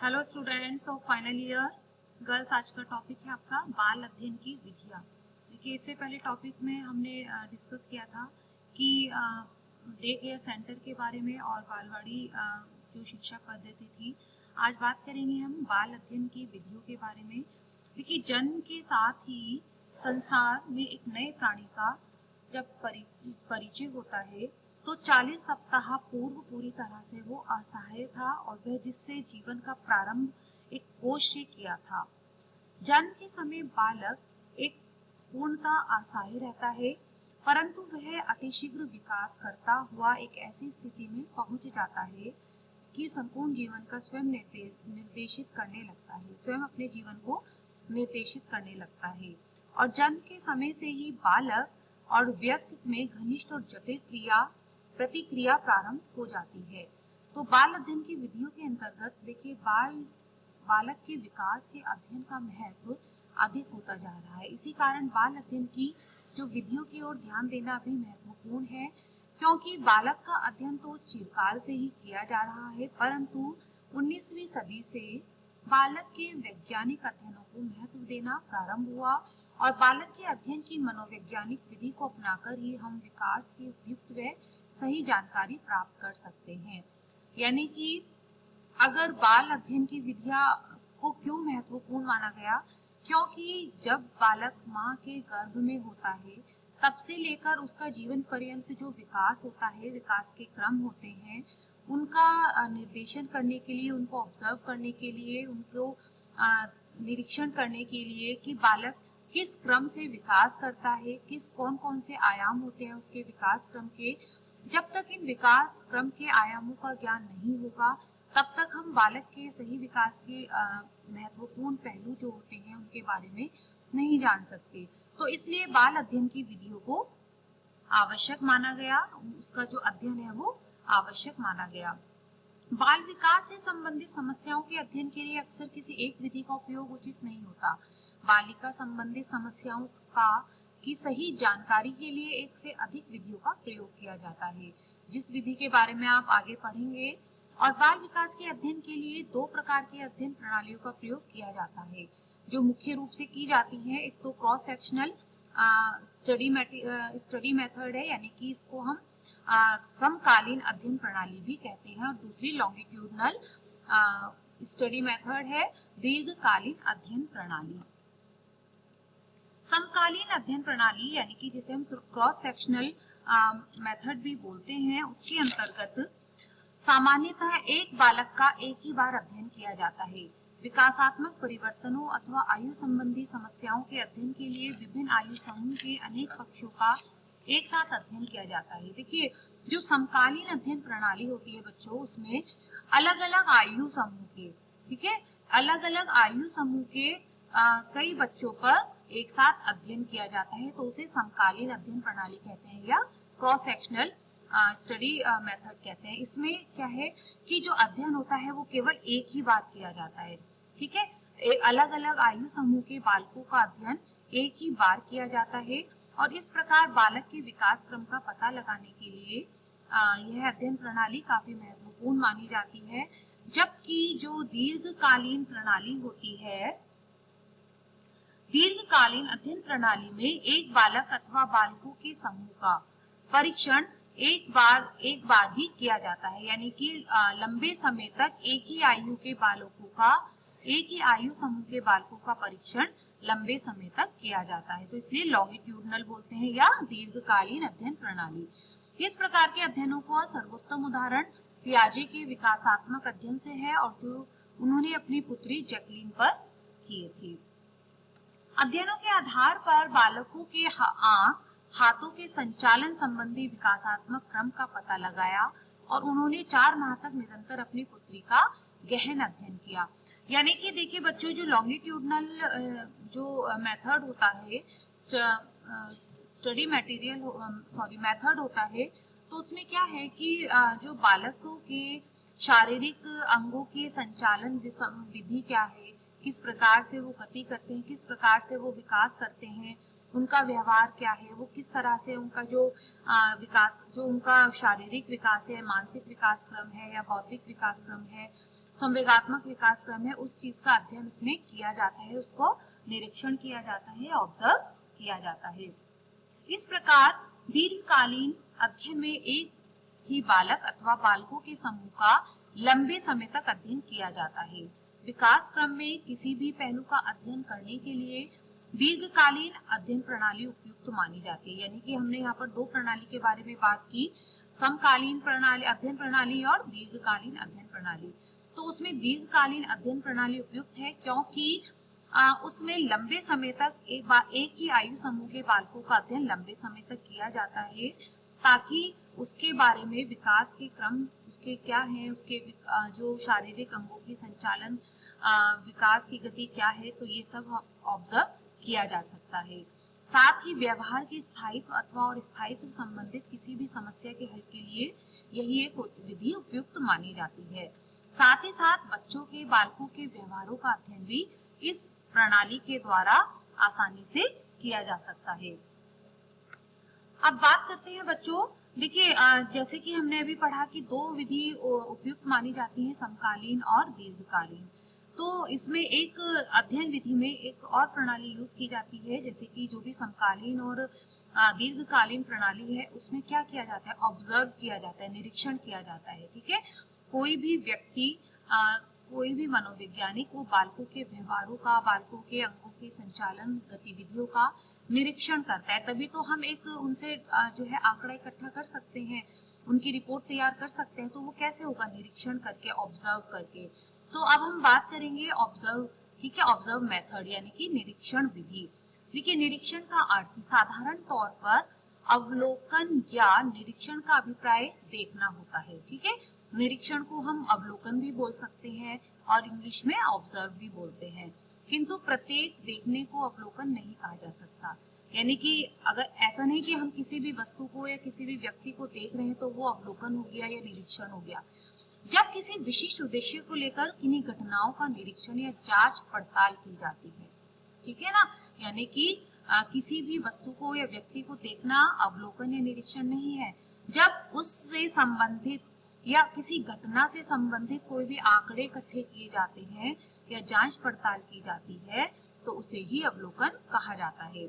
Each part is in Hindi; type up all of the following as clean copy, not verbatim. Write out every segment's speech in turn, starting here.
Hello students of final year girls. आज का टॉपिक है आपका बाल अध्ययन की विधियाँ। देखिए, इससे पहले टॉपिक में हमने डिस्कस किया था कि डे केयर सेंटर के बारे में और बालवाड़ी जो शिक्षा पद्धति थी। आज बात करेंगे हम बाल अध्ययन की विधियों के बारे में। देखिए, जन्म के साथ ही संसार में एक नए प्राणी का जब परिचय होता है तो 40 सप्ताह पूर्व पूरी तरह से वो असहाय था और वह जिससे जीवन का प्रारंभ एक कोष से किया था। जन्म के समय बालक एक पूर्णतः असहाय रहता है, परंतु वह अतिशीघ्र विकास करता हुआ एक ऐसी स्थिति में पहुंच जाता है कि संपूर्ण जीवन का स्वयं निर्देशित करने लगता है, स्वयं अपने जीवन को निर्देशित करने लगता है। और जन्म के समय से ही बालक और वयस्क में घनिष्ठ और जटिल प्रतिक्रिया प्रारंभ हो जाती है। तो बाल अध्ययन की विधियों के अंतर्गत देखिए, बालक के विकास के अध्ययन का महत्व अधिक होता जा रहा है। इसी कारण बाल अध्ययन की जो विधियों की ओर ध्यान देना भी महत्वपूर्ण है, क्योंकि बालक का अध्ययन तो चिरकाल से ही किया जा रहा है, परंतु 19वीं सदी से बालक के वैज्ञानिक अध्ययनों को महत्व देना प्रारंभ हुआ और बालक के अध्ययन की मनोवैज्ञानिक विधि को अपनाकर ही हम विकास की उपयुक्त व सही जानकारी प्राप्त कर सकते हैं। यानी कि अगर बाल अध्ययन की विधियां को क्यों महत्वपूर्ण माना गया, क्योंकि जब बालक माँ के गर्भ में होता है तब से लेकर उसका जीवन पर्यंत जो विकास होता है, विकास के क्रम होते हैं, उनका निर्देशन करने के लिए, उनको ऑब्जर्व करने के लिए, उनको निरीक्षण करने के लिए कि बालक किस क्रम से विकास करता है, कौन कौन से आयाम होते हैं उसके विकास क्रम के। जब तक इन विकास क्रम के आयामों का ज्ञान नहीं होगा तब तक हम बालक के सही विकास के महत्वपूर्ण पहलू जो होते हैं उनके बारे में नहीं जान सकते। तो इसलिए बाल अध्ययन की विधियों को आवश्यक माना गया, उसका जो अध्ययन है वो आवश्यक माना गया। बाल विकास से संबंधित समस्याओं के अध्ययन के लिए अक्सर किसी एक विधि का उपयोग उचित नहीं होता। बालिका संबंधित समस्याओं की सही जानकारी के लिए एक से अधिक विधियों का प्रयोग किया जाता है, जिस विधि के बारे में आप आगे पढ़ेंगे। और बाल विकास के अध्ययन के लिए दो प्रकार की अध्ययन प्रणालियों का प्रयोग किया जाता है, जो मुख्य रूप से की जाती है। एक तो क्रॉस सेक्शनल स्टडी मेथड है, यानी कि इसको हम समकालीन अध्ययन प्रणाली भी कहते हैं, और दूसरी लॉन्गिट्यूडनल स्टडी मेथड है, दीर्घकालीन अध्ययन प्रणाली। समकालीन अध्ययन प्रणाली यानी कि जिसे हम क्रॉस सेक्शनल मेथड भी बोलते हैं, उसके अंतर्गत सामान्यतः एक बालक का एक ही बार अध्ययन किया जाता है। विकासात्मक परिवर्तनों अथवा आयु संबंधी समस्याओं के अध्ययन के लिए विभिन्न आयु समूह के अनेक पक्षों का एक साथ अध्ययन किया जाता है। देखिए, जो समकालीन अध्ययन प्रणाली होती है बच्चों, उसमें अलग अलग आयु समूह के, ठीक है, अलग अलग आयु समूह के कई बच्चों पर एक साथ अध्ययन किया जाता है, तो उसे समकालीन अध्ययन प्रणाली कहते हैं या क्रॉस सेक्शनल स्टडी मेथड कहते हैं। इसमें क्या है कि जो अध्ययन होता है वो केवल एक ही बार किया जाता है, ठीक है। अलग अलग आयु समूह के बालकों का अध्ययन एक ही बार किया जाता है और इस प्रकार बालक के विकास क्रम का पता लगाने के लिए यह अध्ययन प्रणाली काफी महत्वपूर्ण मानी जाती है। जबकि जो दीर्घकालीन प्रणाली होती है, दीर्घकालीन अध्ययन प्रणाली में एक बालक अथवा बालकों के समूह का परीक्षण एक बार ही किया जाता है, यानी कि लंबे समय तक एक ही आयु के बालकों का, एक ही आयु समूह के बालकों का परीक्षण लंबे समय तक किया जाता है, तो इसलिए लॉन्गिट्यूडनल बोलते हैं या दीर्घकालीन अध्ययन प्रणाली। इस प्रकार के अध्ययनों का सर्वोत्तम उदाहरण पियाजे के विकासात्मक अध्ययन से है और जो उन्होंने अपनी पुत्री जैकलीन पर किए थे। अध्ययनों के आधार पर बालकों के आंख हाथों के संचालन संबंधी विकासात्मक क्रम का पता लगाया और उन्होंने 4 माह तक निरंतर अपनी पुत्री का गहन अध्ययन किया। यानी कि देखिए बच्चों, जो लॉन्गिट्यूडनल जो मेथड होता है, स्टडी मेथड होता है, तो उसमें क्या है कि जो बालकों के शारीरिक अंगों के संचालन विधि क्या है, किस प्रकार से वो गति करते हैं, किस प्रकार से वो विकास करते हैं, उनका व्यवहार क्या है, वो किस तरह से उनका जो विकास, जो उनका शारीरिक विकास है, मानसिक विकास क्रम है या बौद्धिक विकास क्रम है, संवेगात्मक विकास क्रम है, उस चीज का अध्ययन इसमें किया जाता है, उसको निरीक्षण किया जाता है, ऑब्जर्व किया जाता है। इस प्रकार दीर्घकालीन अध्ययन में एक ही बालक अथवा बालकों के समूह का लंबे समय तक अध्ययन किया जाता है। विकास क्रम में किसी भी पहलू का अध्ययन करने के लिए दीर्घकालीन अध्ययन प्रणाली उपयुक्त मानी जाती है। यानी कि हमने यहाँ पर दो प्रणाली के बारे में बात की, समकालीन प्रणाली अध्ययन प्रणाली और दीर्घकालीन अध्ययन प्रणाली। तो उसमें दीर्घकालीन अध्ययन प्रणाली उपयुक्त है क्योंकि उसमें लंबे समय तक एक ही आयु समूह के बालकों का अध्ययन लंबे समय तक किया जाता है, ताकि उसके बारे में विकास के क्रम उसके क्या है, उसके जो शारीरिक अंगों की संचालन, विकास की गति क्या है, तो ये सब ऑब्जर्व किया जा सकता है। साथ ही व्यवहार के स्थायित्व अथवा और स्थायित्व संबंधित किसी भी समस्या के हल के लिए यही एक विधि उपयुक्त मानी जाती है। साथ ही साथ बच्चों के बालकों के व्यवहारों का अध्ययन भी इस प्रणाली के द्वारा आसानी से किया जा सकता है। अब बात करते हैं बच्चों, देखिए जैसे कि हमने अभी पढ़ा कि दो विधि उपयुक्त मानी जाती है, समकालीन और दीर्घकालीन। तो इसमें एक अध्ययन विधि में एक और प्रणाली यूज की जाती है, जैसे कि जो भी समकालीन और दीर्घकालीन प्रणाली है उसमें क्या किया जाता है, ऑब्जर्व किया जाता है, निरीक्षण किया जाता है। ठीक है, कोई भी व्यक्ति कोई भी मनोवैज्ञानिक वो बालकों के व्यवहारों का, बालकों के अंगों के संचालन गतिविधियों का निरीक्षण करता है, तभी तो हम एक उनसे जो है आंकड़ा इकट्ठा कर सकते हैं, उनकी रिपोर्ट तैयार कर सकते हैं। तो वो कैसे होगा, निरीक्षण करके, ऑब्जर्व करके। तो अब हम बात करेंगे ऑब्जर्व, ठीक है, ऑब्जर्व मेथड यानी कि निरीक्षण विधि। देखिए निरीक्षण का अर्थ साधारण तौर पर अवलोकन या निरीक्षण का अभिप्राय देखना होता है। ठीक है, निरीक्षण को हम अवलोकन भी बोल सकते हैं और इंग्लिश में ऑब्जर्व भी बोलते हैं, किंतु प्रत्येक देखने को अवलोकन नहीं कहा जा सकता। यानी कि अगर ऐसा नहीं कि हम किसी भी वस्तु को या किसी भी व्यक्ति को देख रहे हैं तो वो अवलोकन हो गया या निरीक्षण हो गया। जब किसी विशिष्ट उद्देश्य को लेकर किन्हीं घटनाओं का निरीक्षण या जांच पड़ताल की जाती है, ठीक है ना, यानी कि किसी भी वस्तु को या व्यक्ति को देखना अवलोकन या निरीक्षण नहीं है। जब उससे संबंधित या किसी घटना से संबंधित कोई भी आंकड़े इकट्ठे किए जाते हैं या जांच पड़ताल की जाती है तो उसे ही अवलोकन कहा जाता है।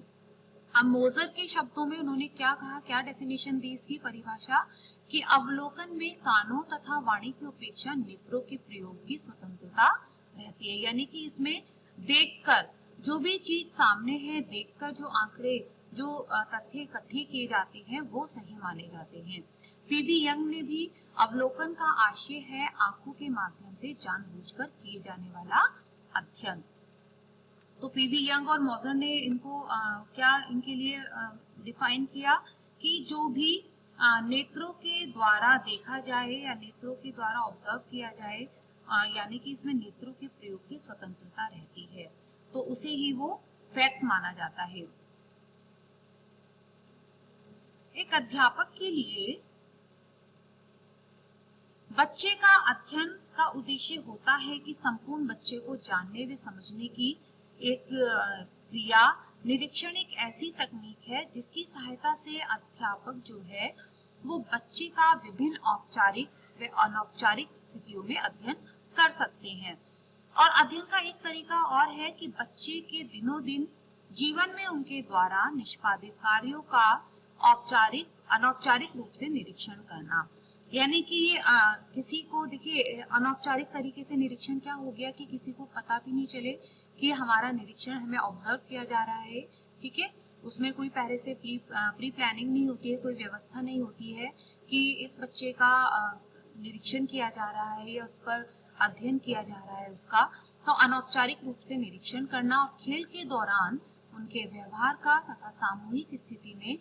अब मोजर के शब्दों में उन्होंने क्या कहा, क्या डेफिनेशन दी इसकी परिभाषा, कि अवलोकन में कानों तथा वाणी की अपेक्षा नेत्रों के प्रयोग की स्वतंत्रता रहती है। यानी कि इसमें देखकर जो भी चीज सामने है, देखकर जो आंकड़े, जो तथ्य इकट्ठे किए जाते हैं वो सही माने जाते हैं। पीवी यंग ने भी अवलोकन का आशय है आंखों के माध्यम से जानबूझकर किए जाने वाला अध्ययन। तो पीवी यंग और मोजर ने इनको क्या इनके लिए डिफाइन किया कि जो भी नेत्रों के द्वारा देखा जाए या नेत्रों के द्वारा ऑब्जर्व किया जाए, यानी कि इसमें नेत्रों के प्रयोग की स्वतंत्रता रहती है, तो उसे ही वो फैक्ट माना जाता है। एक अध्यापक के लिए बच्चे का अध्ययन का उद्देश्य होता है कि संपूर्ण बच्चे को जानने व समझने की एक क्रिया। निरीक्षण एक ऐसी तकनीक है जिसकी सहायता से अध्यापक जो है वो बच्चे का विभिन्न औपचारिक व अनौपचारिक स्थितियों में अध्ययन कर सकते हैं। और अध्ययन का एक तरीका और है कि बच्चे के दिनों दिन जीवन में उनके द्वारा निष्पादित कार्यों का औपचारिक अनौपचारिक रूप से निरीक्षण करना। यानी कि किसी को, देखिए अनौपचारिक तरीके से निरीक्षण क्या हो गया कि किसी को पता भी नहीं चले कि हमारा निरीक्षण, हमें ऑब्जर्व किया जा रहा है। ठीक है, उसमें कोई पहले से प्री प्लानिंग नहीं होती है, कोई व्यवस्था नहीं होती है कि इस बच्चे का निरीक्षण किया जा रहा है या उस पर अध्ययन किया जा रहा है उसका। तो अनौपचारिक रूप से निरीक्षण करना और खेल के दौरान उनके व्यवहार का तथा सामूहिक स्थिति में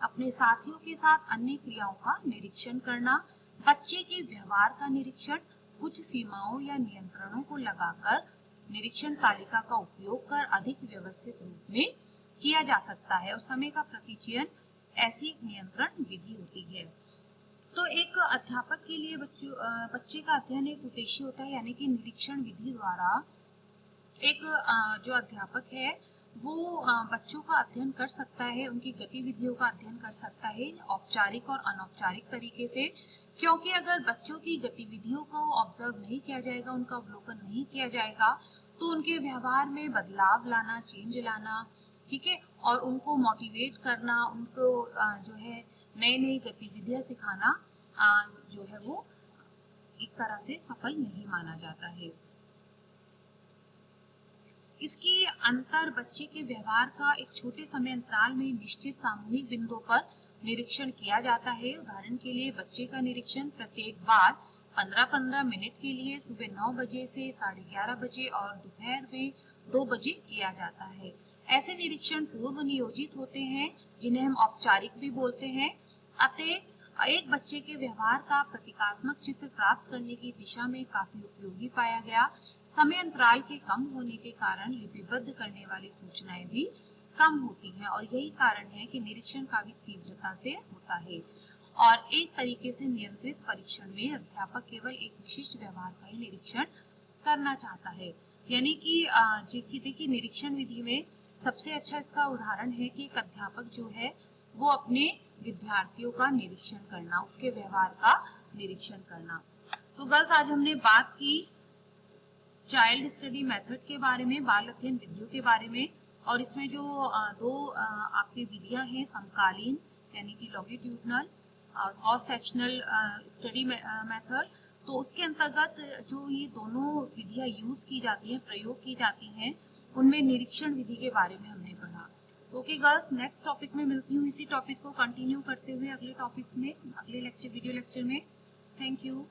अपने साथियों के साथ अन्य क्रियाओं का निरीक्षण करना, बच्चे के व्यवहार का निरीक्षण कुछ सीमाओं या नियंत्रणों को लगाकर निरीक्षण तालिका का उपयोग कर अधिक व्यवस्थित रूप में किया जा सकता है। और समय का प्रतिचयन ऐसी एक नियंत्रण विधि होती है। तो एक अध्यापक के लिए बच्चे का अध्ययन एक उद्देश्य होता है, यानी कि निरीक्षण विधि द्वारा एक जो अध्यापक है वो बच्चों का अध्ययन कर सकता है, उनकी गतिविधियों का अध्ययन कर सकता है औपचारिक और अनौपचारिक तरीके से। क्योंकि अगर बच्चों की गतिविधियों को ऑब्जर्व नहीं किया जाएगा, उनका अवलोकन नहीं किया जाएगा, तो उनके व्यवहार में बदलाव लाना, चेंज लाना, ठीक है, और उनको मोटिवेट करना, उनको जो है नई नई गतिविधियां सिखाना जो है वो एक तरह से सफल नहीं माना जाता है। इसकी अंतर बच्चे के व्यवहार का एक छोटे समय अंतराल में निश्चित सामूहिक बिंदुओं पर निरीक्षण किया जाता है। उदाहरण के लिए बच्चे का निरीक्षण प्रत्येक बार 15-15 मिनट के लिए सुबह 9 बजे से 11:30 बजे और दोपहर में 2 बजे किया जाता है। ऐसे निरीक्षण पूर्व नियोजित होते हैं, जिन्हें हम औपचारिक भी बोलते हैं। अतः एक बच्चे के व्यवहार का प्रतीकात्मक चित्र प्राप्त करने की दिशा में काफी उपयोगी पाया गया। समय अंतराल के कम होने के कारण लिपिबद्ध करने वाली सूचनाएं भी कम होती हैं और यही कारण है कि निरीक्षण काफी तीव्रता से होता है। और एक तरीके से नियंत्रित परीक्षण में अध्यापक केवल एक विशिष्ट व्यवहार का ही निरीक्षण करना चाहता है। यानी कि देखिए निरीक्षण विधि में सबसे अच्छा इसका उदाहरण है कि एक अध्यापक जो है वो अपने विद्यार्थियों का निरीक्षण करना, उसके व्यवहार का निरीक्षण करना। तो गर्ल्स, आज हमने बात की चाइल्ड स्टडी मेथड के बारे में, बाल अध्ययन विधियों के बारे में, और इसमें जो दो आपकी विधियां हैं, समकालीन यानी कि लॉन्गिट्यूडनल और क्रॉस सेक्शनल स्टडी मेथड, तो उसके अंतर्गत जो ये दोनों विधियां यूज की जाती हैं, प्रयोग की जाती हैं, उनमें निरीक्षण विधि के बारे में हमने पढ़ा। तो ओके गर्ल्स, नेक्स्ट टॉपिक में मिलती हूँ, इसी टॉपिक को कंटिन्यू करते हुए अगले टॉपिक में, अगले लेक्चर, वीडियो लेक्चर में। Thank you.